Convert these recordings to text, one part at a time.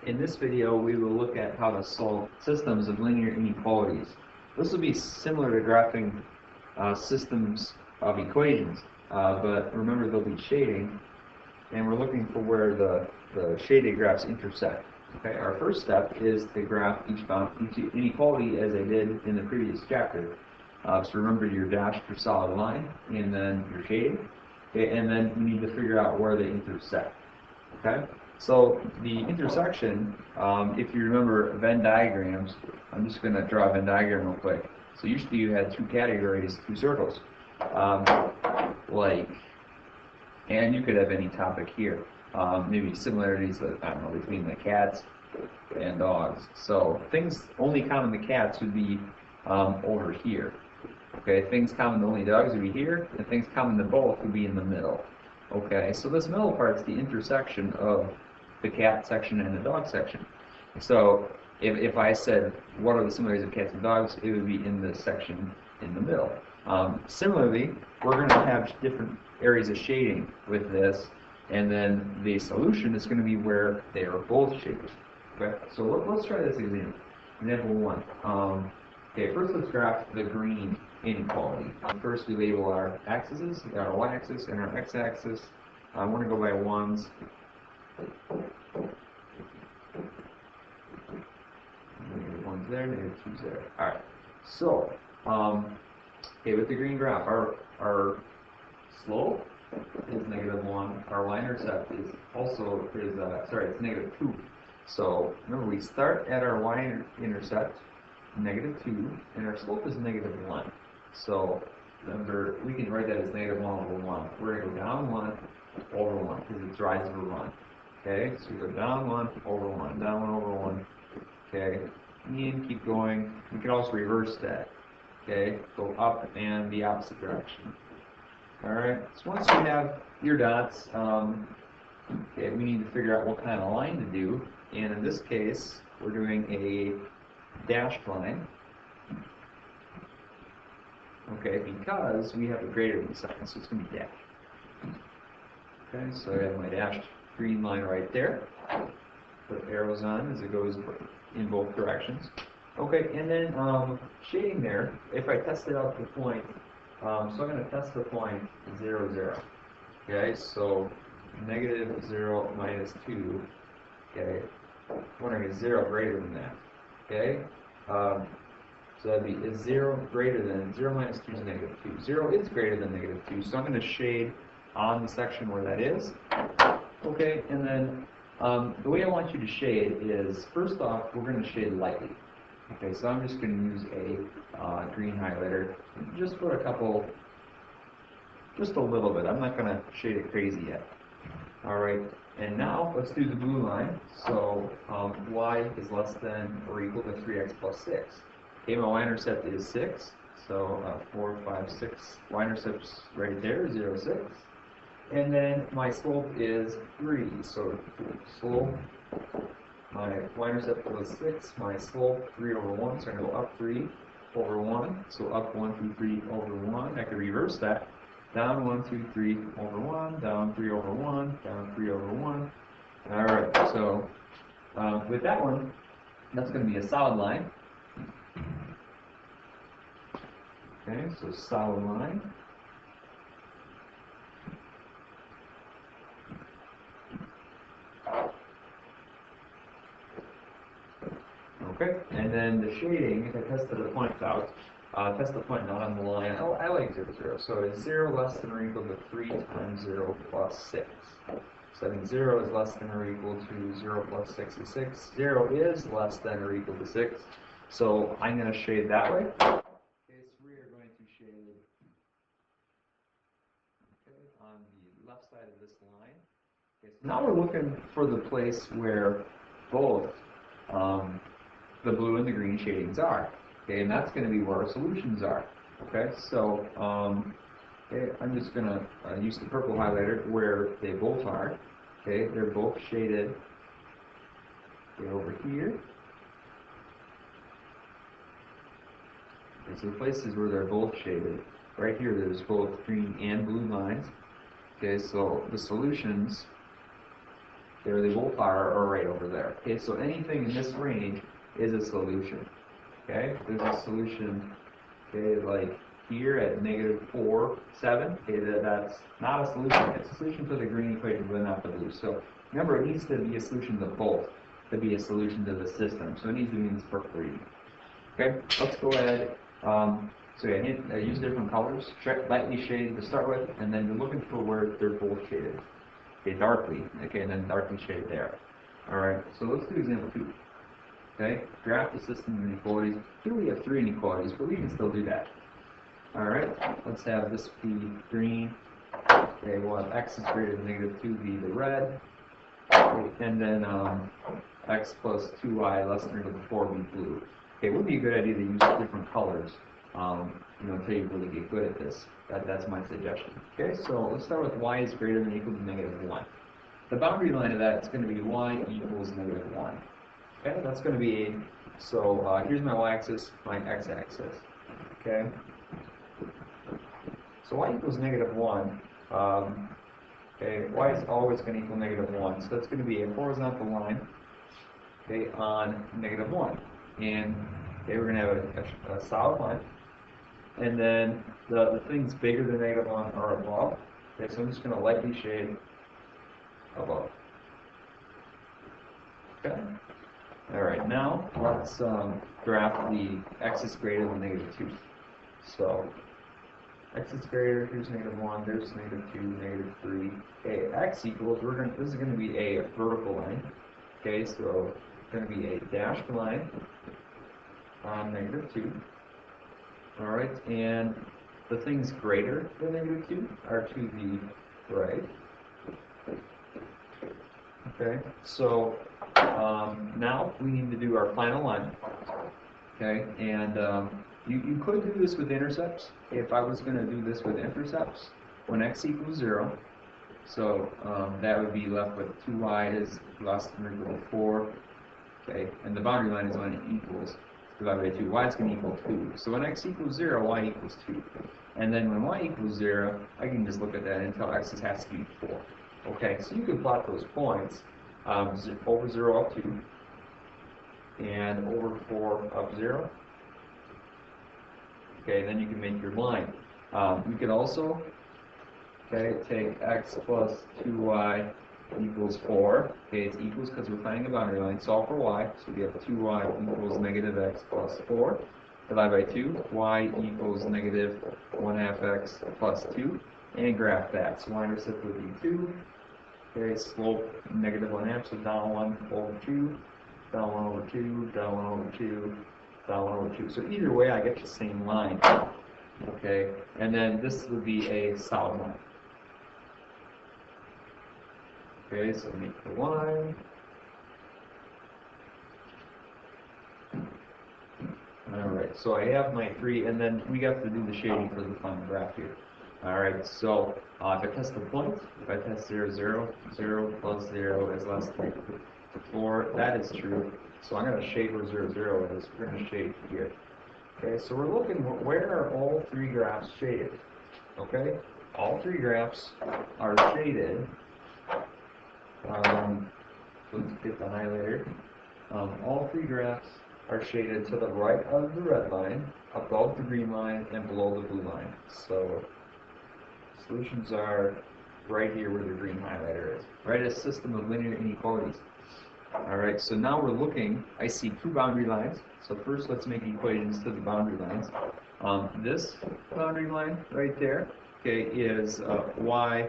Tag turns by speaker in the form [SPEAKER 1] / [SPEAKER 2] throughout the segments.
[SPEAKER 1] In this video, we will look at how to solve systems of linear inequalities. This will be similar to graphing systems of equations, but remember they'll be shading, and we're looking for where the shaded graphs intersect. Okay, our first step is to graph each inequality as I did in the previous chapter. So remember your dashed or solid line, and then your shading, okay, and then you need to figure out where they intersect. Okay, so the intersection, if you remember Venn diagrams, I'm just going to draw a Venn diagram real quick. So usually you had two categories, two circles, and you could have any topic here. Maybe similarities, I don't know, between the cats and dogs. So things only common to cats would be over here. Okay, things common to only dogs would be here, and things common to both would be in the middle. Okay, so this middle part is the intersection of the cat section and the dog section. So if I said, what are the similarities of cats and dogs, it would be in this section in the middle. Similarly, we're going to have different areas of shading with this, and then the solution is going to be where they are both shaded. Okay, so let's try this example. Example 1. Okay, first let's graph the green inequality. First we label our axes, our y-axis and our x-axis. I want to go by ones. Negative 1's there, negative 2's there. Alright, so, okay, with the green graph, our slope is -1. Our y-intercept is also, it's -2. So, remember we start at our y-intercept, -2, and our slope is -1. So remember, we can write that as -1/1. We're going to go down 1 over 1 because it's rise over 1. Okay, so we go down 1 over 1, down 1 over 1. Okay, and keep going. We can also reverse that. Okay, go up and the opposite direction. All right, so once you have your dots, okay, we need to figure out what kind of line to do. And in this case, we're doing a dashed line. Okay, because we have a greater than sign, so it's going to be dashed. Okay, so I have my dashed green line right there. Put arrows on as it goes in both directions. Okay, and then shading there, if I test it out to the point, so I'm going to test the point 0, 0. Okay, so -0 minus 2. Okay, I want to get 0 greater than that. Okay, so that'd be is 0 greater than 0 minus 2 is -2. 0 is greater than -2, so I'm going to shade on the section where that is. Okay, and then the way I want you to shade is, first off, we're going to shade lightly. Okay, so I'm just going to use a green highlighter, just for a couple, just a little bit. I'm not going to shade it crazy yet. All right, and now let's do the blue line. So y is less than or equal to 3x plus 6. Okay, my y-intercept is 6, so 4, 5, 6. Y-intercept's right there, 0, 6. And then my slope is 3, so slope, my y-intercept was 6, my slope 3 over 1, so I'm going to go up 3 over 1, so up 1, 2, 3 over 1. I could reverse that. Down 1, 2, 3 over 1, down 3 over 1, down 3 over 1. Alright, so with that one, that's going to be a solid line. Okay, so solid line. Okay, and then the shading, if I tested the point out, test the point not on the line. I like 0, 0. So is 0 less than or equal to 3 times 0 plus 6? So that means 0 is less than or equal to 0 plus 6 is 6. 0 is less than or equal to 6. So I'm going to shade that way. Okay, so we are going to shade on the left side of this line. Okay, so now we're looking for the place where both the blue and the green shadings are. Okay, and that's going to be where our solutions are. Okay, so okay, I'm just going to use the purple highlighter where they both are. Okay, they're both shaded over here. Okay, so the places where they're both shaded, right here there's both green and blue lines. Okay, so the solutions there they both are right over there. Okay, so anything in this range is a solution. Okay, there's a solution, okay, like here at -4, 7, okay, that's not a solution. It's a solution for the green equation, but not the blue. So remember, it needs to be a solution to both to be a solution to the system. So it needs to be in this purple region. Okay, let's go ahead. So yeah, use different colors, lightly shaded to start with, and then you're looking for where they're both shaded. Okay, darkly, okay, and then darkly shaded there. Alright, so let's do example 2. Okay, graph the system of inequalities. Here we have 3 inequalities, but we can still do that. Alright, let's have this be green. Okay, we'll have x is greater than -2 be the red. Okay, and then x plus 2y less than or equal to 4 be blue. Okay, it would be a good idea to use different colors, until you really get good at this. That's my suggestion. Okay, so let's start with y is greater than or equal to -1. The boundary line of that is going to be y equals -1. Okay, that's going to be, so here's my y-axis, my x-axis. Okay, so y equals -1. Okay, y is always going to equal -1, so that's going to be a horizontal line, okay, on -1. And okay, we're going to have a solid line, and then the things bigger than -1 are above. Okay, so I'm just going to lightly shade above. Okay. All right, now let's graph the x is greater than -2. So x is greater, here's -1, there's -2, -3. Okay, x equals, this is going to be a vertical line. Okay, so it's going to be a dashed line on -2. All right, and the things greater than -2 are to the right. Okay, so now we need to do our final line. Okay, and you could do this with intercepts. If I was going to do this with intercepts, when x equals 0, so that would be left with 2y is less than or equal to 4. Okay, and the boundary line is when it equals divided by 2. Y is going to equal 2. So when x equals 0, y equals 2. And then when y equals 0, I can just look at that and tell x has to be 4. Okay, so you can plot those points, over 0 up 2, and over 4 up 0. Okay, then you can make your line. You could also, okay, take x plus 2y equals 4. Okay, it's equals because we're finding a boundary line. Solve for y, so we have 2y equals -x plus 4. Divide by 2, y equals -1/2 x plus 2, and graph that. So y-intercept would be 2. Okay, slope -1/2, so down 1 over 2, down 1 over 2, down 1 over 2, down 1 over 2. So either way, I get the same line. Okay, and then this would be a solid line. Okay, so make the line. Alright, so I have my 3, and then we have to do the shading for the final graph here. Alright, so if I test the point, if I test 0, 0, 0 plus 0 is less than 4, that is true. So I'm going to shade where 0, 0 is. We're going to shade here. Okay, so we're looking, where are all 3 graphs shaded? Okay, all 3 graphs are shaded. Let's get the highlighter. All 3 graphs are shaded to the right of the red line, above the green line, and below the blue line. So solutions are right here where the green highlighter is. Right, a system of linear inequalities. Alright, so now we're looking, I see 2 boundary lines. So first let's make equations to the boundary lines. This boundary line right there, okay, is y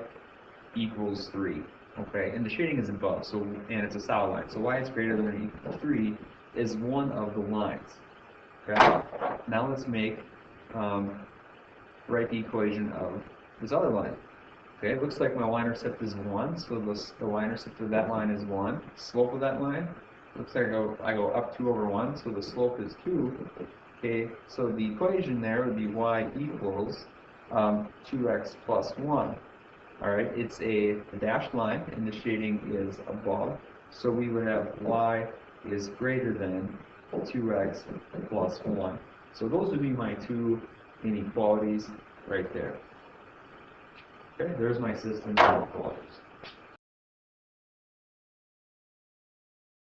[SPEAKER 1] equals 3. Okay, and the shading is above, so, and it's a solid line. So y is greater than or equal to 3 is one of the lines. Okay, now let's make, write the equation of this other line. Okay, it looks like my y-intercept is 1, so the y-intercept of that line is 1. Slope of that line, looks like I go up 2 over 1, so the slope is 2. Okay, so the equation there would be y equals 2x plus 1. Alright, it's a dashed line, and the shading is above, so we would have y is greater than 2x plus 1. So those would be my 2 inequalities right there. Okay, there's my system of inequalities.